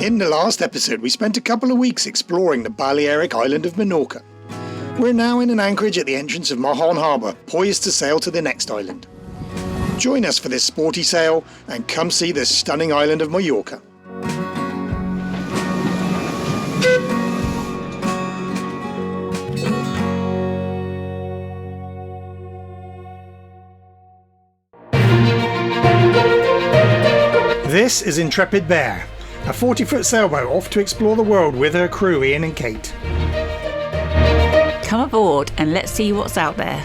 In the last episode, we spent a couple of weeks exploring the Balearic island of Menorca. We're now in an anchorage at the entrance of Mahon Harbour, poised to sail to the next island. Join us for this sporty sail and come see this stunning island of Majorca. This is Intrepid Bear, a 40-foot sailboat off to explore the world with her crew Iain and Kate. Come aboard and let's see what's out there.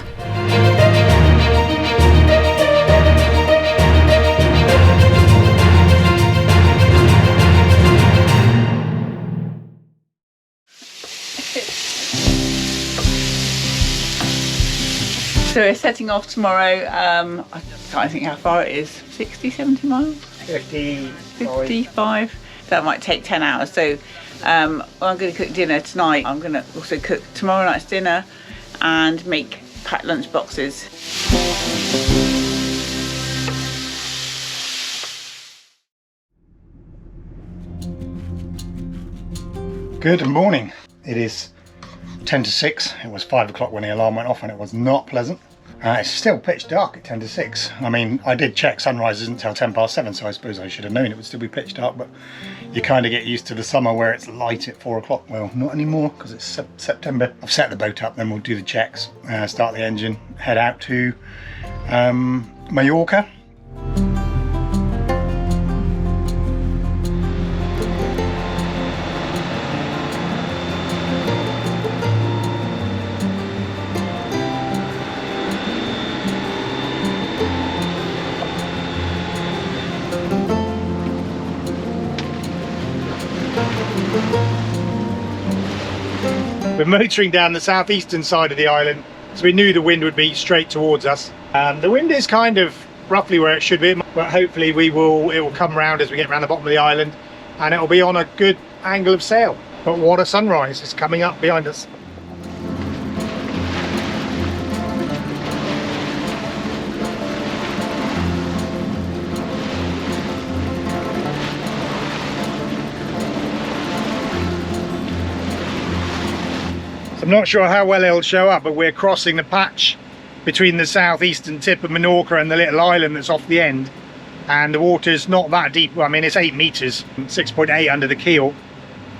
So we're setting off tomorrow. I can't think how far it is. 60, 70 miles? 55. That might take 10 hours. So I'm going to cook dinner tonight. I'm going to also cook tomorrow night's dinner and make packed lunch boxes. Good morning. It is 10 to 6. It was 5 o'clock when the alarm went off and it was not pleasant. It's still pitch dark at 10 to 6. I mean, I did check sunrise isn't until 10 past 7, so I suppose I should have known it would still be pitch dark, but you kind of get used to the summer where it's light at 4 o'clock. Well, not anymore because it's September. I've set the boat up, then we'll do the checks, start the engine, head out to Majorca. We're motoring down the southeastern side of the island, so we knew the wind would be straight towards us. The wind is kind of roughly where it should be, but hopefully it will come round as we get around the bottom of the island and it will be on a good angle of sail. But what a sunrise is coming up behind us. I'm not sure how well it'll show up, but we're crossing the patch between the southeastern tip of Menorca and the little island that's off the end, and the water's not that deep. Well, I mean, it's 8 meters, 6.8 under the keel,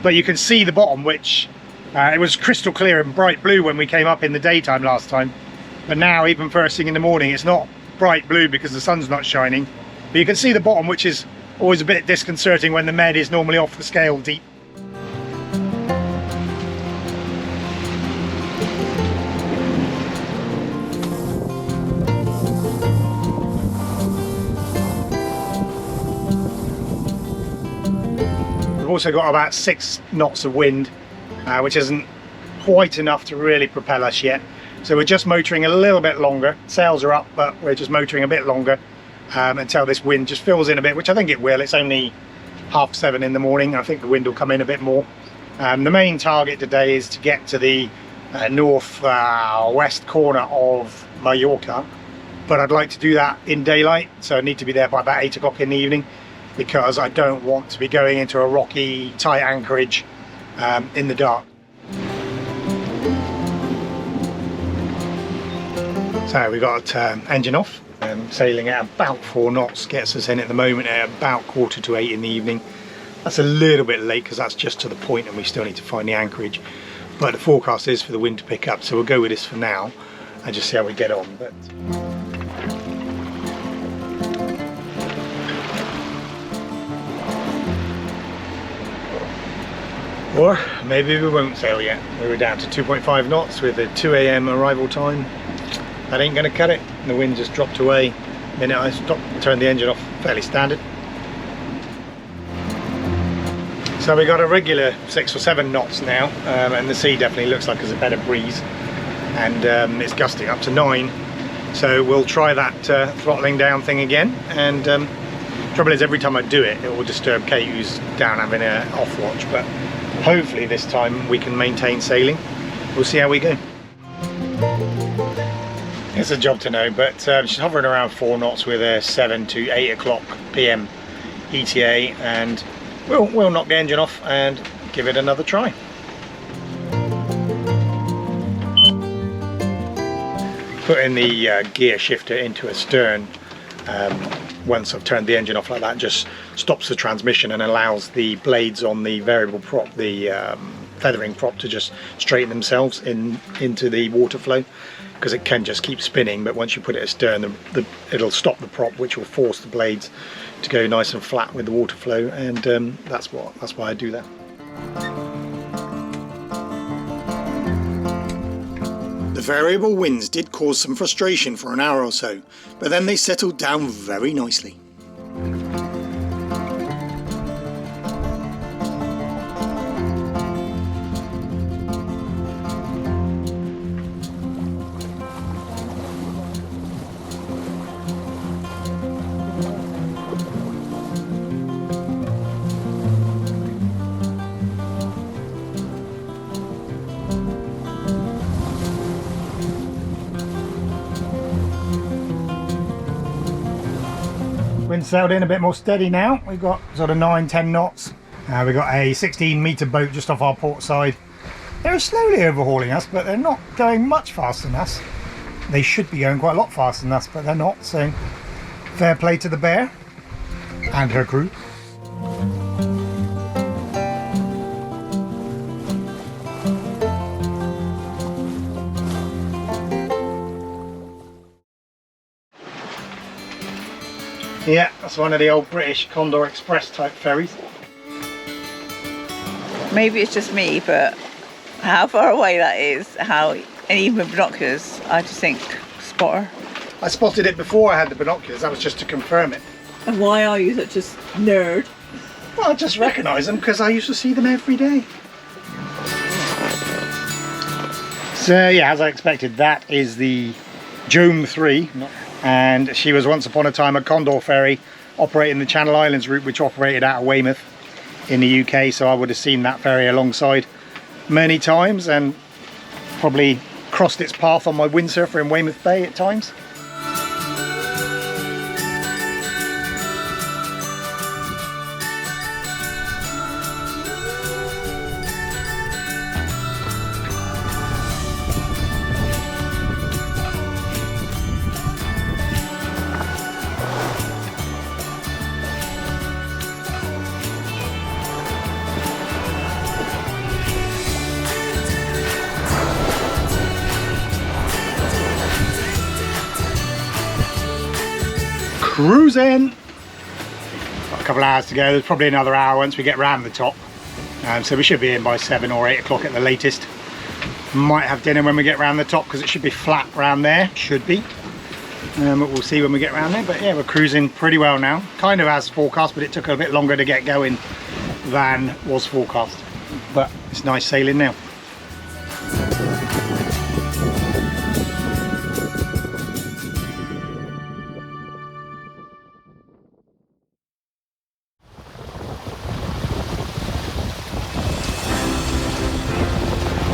but you can see the bottom, which it was crystal clear and bright blue when we came up in the daytime last time, but now even first thing in the morning it's not bright blue because the sun's not shining, but you can see the bottom, which is always a bit disconcerting when the med is normally off the scale deep. We've also got about 6 knots of wind, which isn't quite enough to really propel us yet. So we're just motoring a little bit longer. Sails are up, but we're just motoring a bit longer until this wind just fills in a bit, which I think it will. It's only 7:30 in the morning. I think the wind will come in a bit more. The main target today is to get to the north-west corner of Majorca, but I'd like to do that in daylight, so I need to be there by about 8 o'clock in the evening, because I don't want to be going into a rocky, tight anchorage in the dark. So we got engine off, sailing at about 4 knots, gets us in at the moment at about 7:45 in the evening. That's a little bit late because that's just to the point and we still need to find the anchorage. But the forecast is for the wind to pick up, so we'll go with this for now and just see how we get on. But or maybe we won't sail yet. We were down to 2.5 knots with a 2 AM arrival time. That ain't gonna cut it. The wind just dropped away the minute I turned the engine off. Fairly standard. So we got a regular 6 or 7 knots now, and the sea definitely looks like there's a better breeze, and it's gusting up to 9. So we'll try that throttling down thing again, and trouble is every time I do it, it will disturb Kate, who's down having an off watch, but hopefully this time we can maintain sailing. We'll see how we go. It's a job to know, but she's hovering around 4 knots with a 7 to 8 o'clock PM ETA, and we'll knock the engine off and give it another try. Putting the gear shifter into a stern once I've turned the engine off like that just stops the transmission and allows the blades on the variable prop, the feathering prop, to just straighten themselves into the water flow, because it can just keep spinning, but once you put it astern, it'll stop the prop, which will force the blades to go nice and flat with the water flow, and that's why I do that. The variable winds did cause some frustration for an hour or so, but then they settled down very nicely. Wind sailed in a bit more steady now. We've got sort of 9-10 knots. We've got a 16-metre boat just off our port side. They're slowly overhauling us, but they're not going much faster than us. They should be going quite a lot faster than us, but they're not, so fair play to the Bear and her crew. Yeah, that's one of the old British Condor Express type ferries. Maybe it's just me, but how far away that is, and even with binoculars, I just think spotter. I spotted it before I had the binoculars, that was just to confirm it. And why are you such a nerd? Well, I just recognise them because I used to see them every day. So yeah, as I expected, that is the Jome 3. And she was once upon a time a Condor ferry operating the Channel Islands route, which operated out of Weymouth in the UK, so I would have seen that ferry alongside many times and probably crossed its path on my windsurfer in Weymouth Bay at times. Cruising! Got a couple of hours to go. There's probably another hour once we get round the top, so we should be in by 7 or 8 o'clock at the latest. Might have dinner when we get round the top because it should be flat round there, should be, but we'll see when we get round there. But yeah, we're cruising pretty well now, kind of as forecast, but it took a bit longer to get going than was forecast, but it's nice sailing now.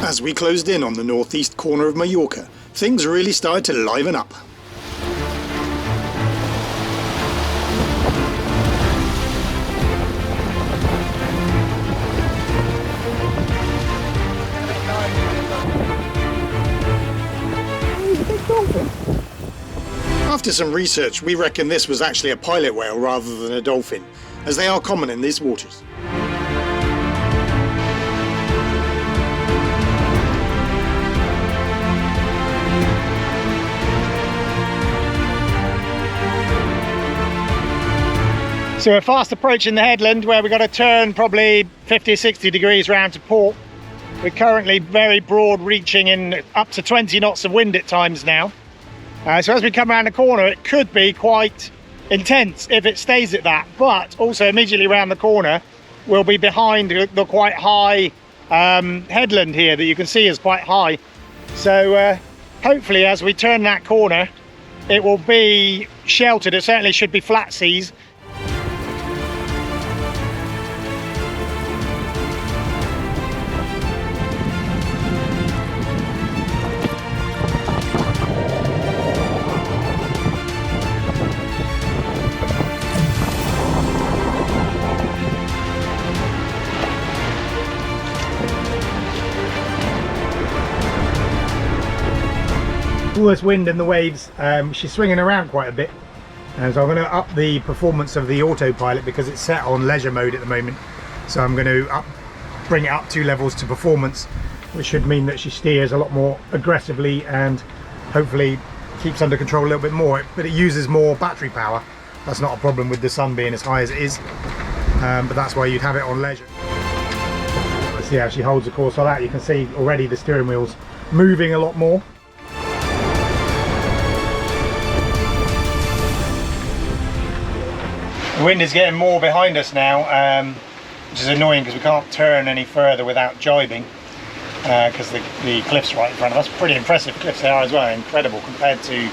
As we closed in on the northeast corner of Majorca, things really started to liven up. After some research, we reckon this was actually a pilot whale rather than a dolphin, as they are common in these waters. So we're fast approaching the headland where we've got to turn probably 50 or 60 degrees round to port. We're currently very broad, reaching in up to 20 knots of wind at times now. So as we come around the corner, it could be quite intense if it stays at that, but also immediately around the corner we'll be behind the quite high headland here that you can see is quite high. So hopefully as we turn that corner it will be sheltered. It certainly should be flat seas. All this wind and the waves, she's swinging around quite a bit. And so I'm going to up the performance of the autopilot because it's set on leisure mode at the moment. So I'm going to bring it up 2 levels to performance, which should mean that she steers a lot more aggressively and hopefully keeps under control a little bit more. But it uses more battery power. That's not a problem with the sun being as high as it is, but that's why you'd have it on leisure. Let's see how she holds the course like that. You can see already the steering wheel's moving a lot more. The wind is getting more behind us now, which is annoying because we can't turn any further without jibing because the cliff's right in front of us. Pretty impressive cliffs they are as well, incredible compared to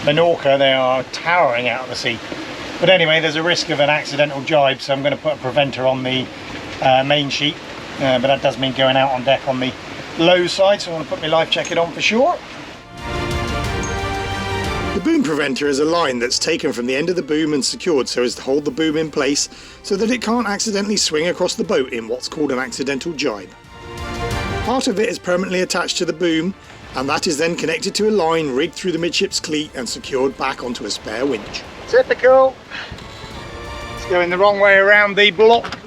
Menorca. They are towering out of the sea. But anyway, there's a risk of an accidental jibe, so I'm going to put a preventer on the main sheet, but that does mean going out on deck on the low side, so I want to put my life jacket on for sure. The boom preventer is a line that's taken from the end of the boom and secured so as to hold the boom in place so that it can't accidentally swing across the boat in what's called an accidental jibe. Part of it is permanently attached to the boom, and that is then connected to a line rigged through the midships cleat and secured back onto a spare winch. Typical! It's going the wrong way around the block.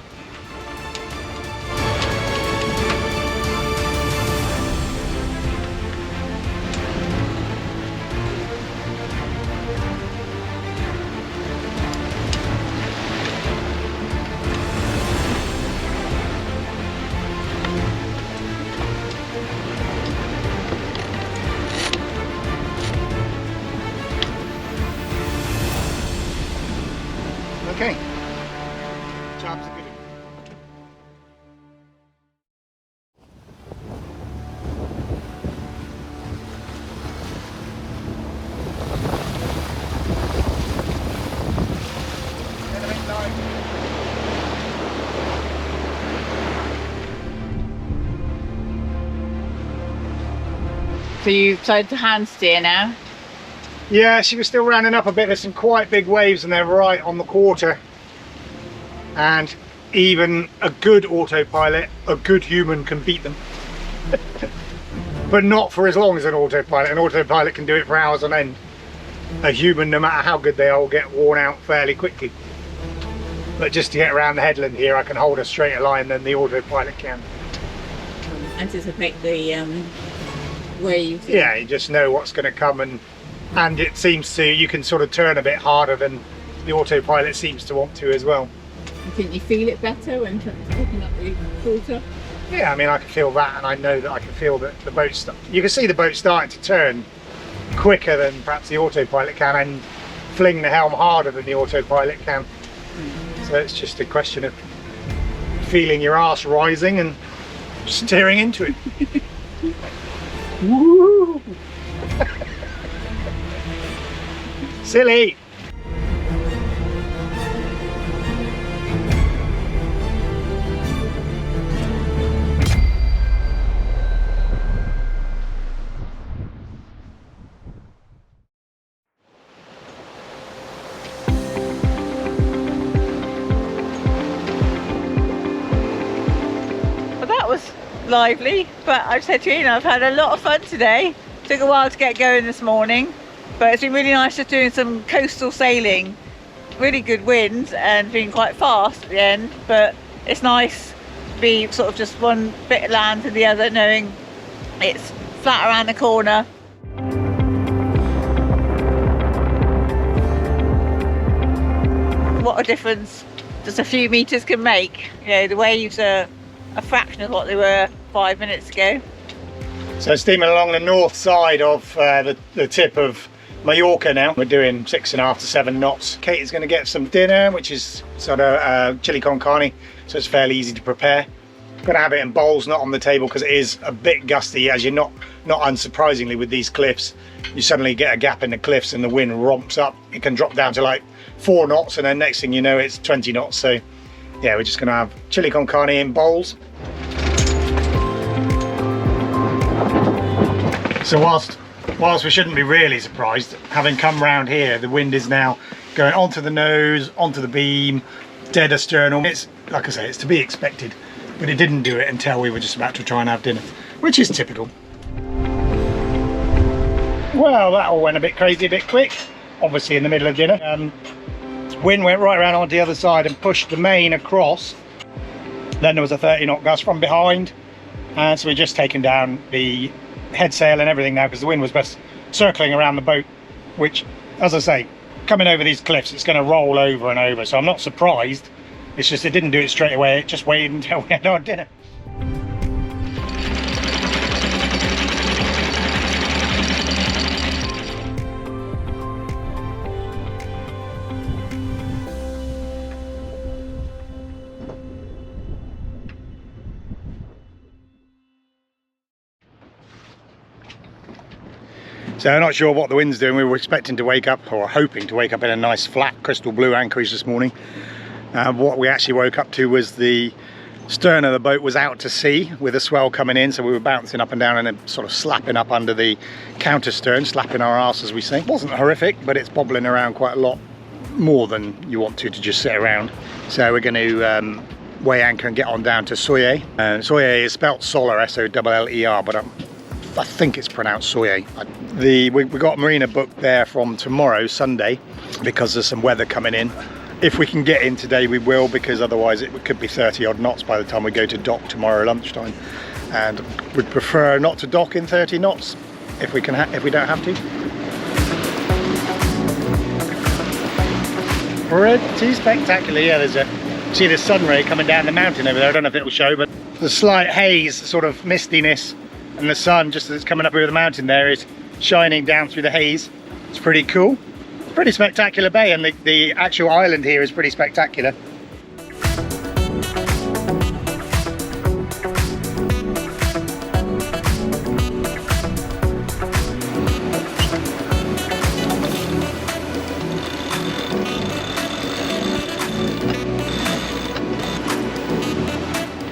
Okay, job's a good one. So you've decided to hand steer now? Yeah, she was still rounding up a bit. There's some quite big waves and they're right on the quarter. And even a good autopilot, a good human can beat them. But not for as long as an autopilot. An autopilot can do it for hours on end. A human, no matter how good they are, will get worn out fairly quickly. But just to get around the headland here, I can hold a straighter line than the autopilot can. Anticipate the waves. Yeah, you just know what's going to come, and it seems to, you can sort of turn a bit harder than the autopilot seems to want to as well. I think you feel it better when it's picking up the quarter? Yeah, I mean, I can feel that, and I know that I can feel that the boat's, you can see the boat starting to turn quicker than perhaps the autopilot can, and fling the helm harder than the autopilot can. So it's just a question of feeling your arse rising and steering into it. Woo! Silly! Well, that was lively, but I've said to Iain, I've had a lot of fun today. Took a while to get going this morning, but it's been really nice just doing some coastal sailing. Really good winds and being quite fast at the end, but it's nice to be sort of just one bit of land to the other, knowing it's flat around the corner. What a difference just a few meters can make. You know, the waves are a fraction of what they were 5 minutes ago. So steaming along the north side of the tip of Majorca now. We're doing 6.5 to 7 knots. Kate is going to get some dinner, which is sort of chili con carne, so it's fairly easy to prepare. I'm going to have it in bowls, not on the table, because it is a bit gusty, as you're not unsurprisingly with these cliffs. You suddenly get a gap in the cliffs and the wind romps up. It can drop down to like 4 knots, and then next thing you know it's 20 knots. So yeah, we're just going to have chili con carne in bowls. So whilst we shouldn't be really surprised, having come round here, the wind is now going onto the nose, onto the beam, dead asternal. It's, like I say, it's to be expected, but it didn't do it until we were just about to try and have dinner, which is typical. Well, that all went a bit crazy, a bit quick. Obviously in the middle of dinner. Wind went right around onto the other side and pushed the main across. Then there was a 30 knot gust from behind. And so we're just taking down the head sail and everything now because the wind was best circling around the boat, which, as I say, coming over these cliffs, it's going to roll over and over. So I'm not surprised. It's just it didn't do it straight away. It just waited until we had our dinner. So I'm not sure what the wind's doing. We were expecting to wake up, or hoping to wake up in a nice flat crystal blue anchorage this morning. What we actually woke up to was the stern of the boat was out to sea with a swell coming in, so we were bouncing up and down and then sort of slapping up under the counter stern, slapping our arse as we say. It wasn't horrific, but it's bobbling around quite a lot more than you want to just sit around. So we're going to weigh anchor and get on down to Soyer. Soyer is spelt Solar, S-O-L-L-E-R, but I think it's pronounced Soyer. We got a marina booked there from tomorrow, Sunday, because there's some weather coming in. If we can get in today, we will, because otherwise it could be 30 odd knots by the time we go to dock tomorrow lunchtime. And we'd prefer not to dock in 30 knots if we don't have to. Pretty spectacular. Yeah, see the sun ray coming down the mountain over there. I don't know if it'll show, but the slight haze, sort of mistiness, and the sun just as it's coming up over the mountain there is shining down through the haze. It's pretty cool. It's a pretty spectacular bay, and the actual island here is pretty spectacular.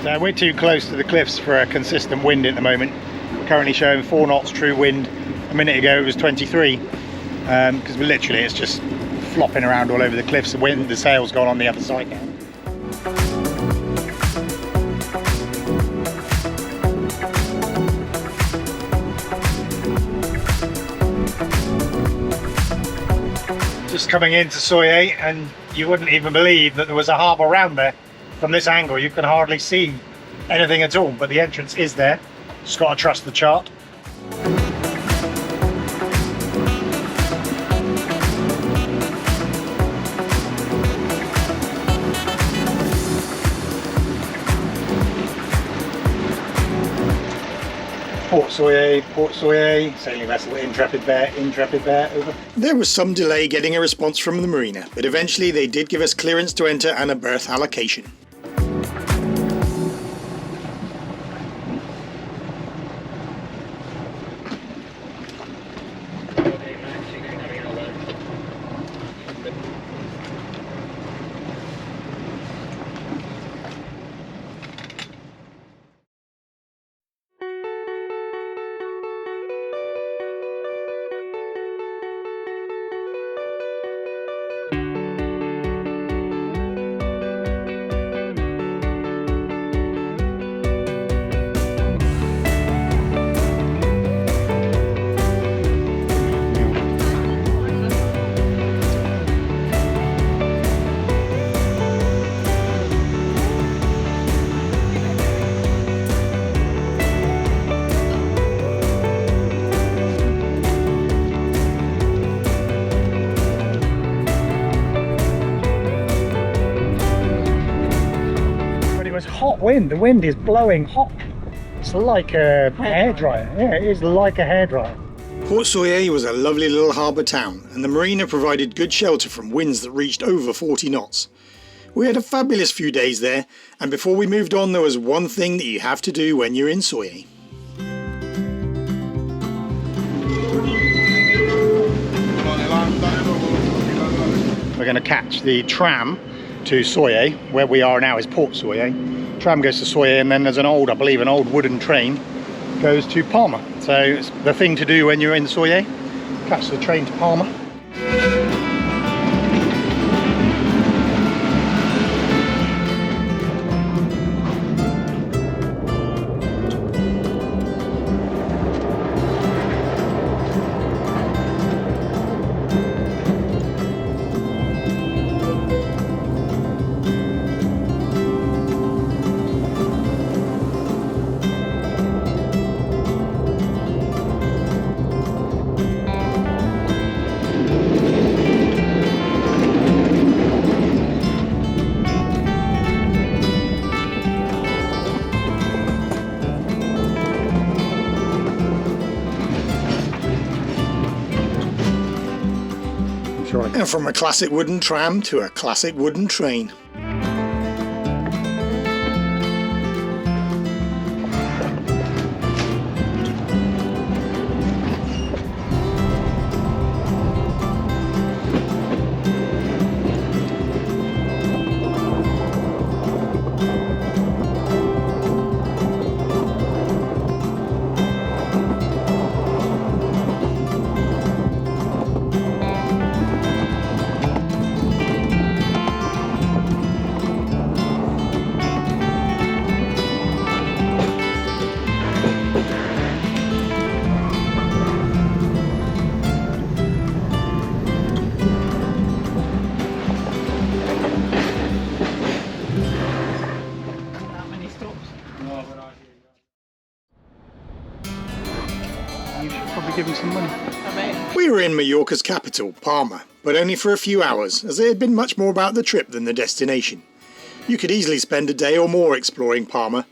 So we're too close to the cliffs for a consistent wind at the moment. We're currently showing 4 knots true wind. A minute ago it was 23, because literally it's just flopping around all over the cliffs. The wind, the sail's gone on the other side now. Just coming into Soyer, and you wouldn't even believe that there was a harbour around there. From this angle you can hardly see anything at all, but the entrance is there. Just got to trust the chart. Port Soyer, sailing vessel Intrepid Bear, over. There was some delay getting a response from the marina, but eventually they did give us clearance to enter and a berth allocation. Hot wind. The wind is blowing hot. It's like a hairdryer. Yeah, it is like a hairdryer. Port Soyer was a lovely little harbour town, and the marina provided good shelter from winds that reached over 40 knots. We had a fabulous few days there, and before we moved on there was one thing that you have to do when you're in Soyer. We're going to catch the tram to Soyer. Where we are now is Port Soyer. Tram goes to Soyer, and then there's an old wooden train goes to Palma. So it's the thing to do when you're in Soyer. Catch the train to Palma. right. And from a classic wooden tram to a classic wooden train. That many stops. You should probably give him some money. I mean, We were in Majorca's capital, Palma, but only for a few hours, as it had been much more about the trip than the destination. You could easily spend a day or more exploring Palma,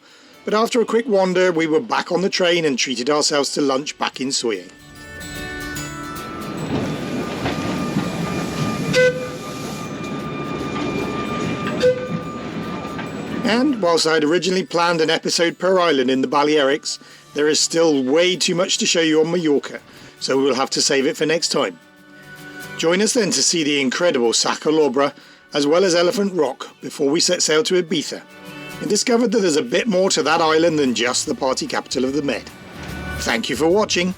but after a quick wander we were back on the train and treated ourselves to lunch back in Suye. And whilst I'd originally planned an episode per island in the Balearics, there is still way too much to show you on Majorca, so we'll have to save it for next time. Join us then to see the incredible Saca Lobra as well as Elephant Rock before we set sail to Ibiza, and discovered that there's a bit more to that island than just the party capital of the Med. Thank you for watching.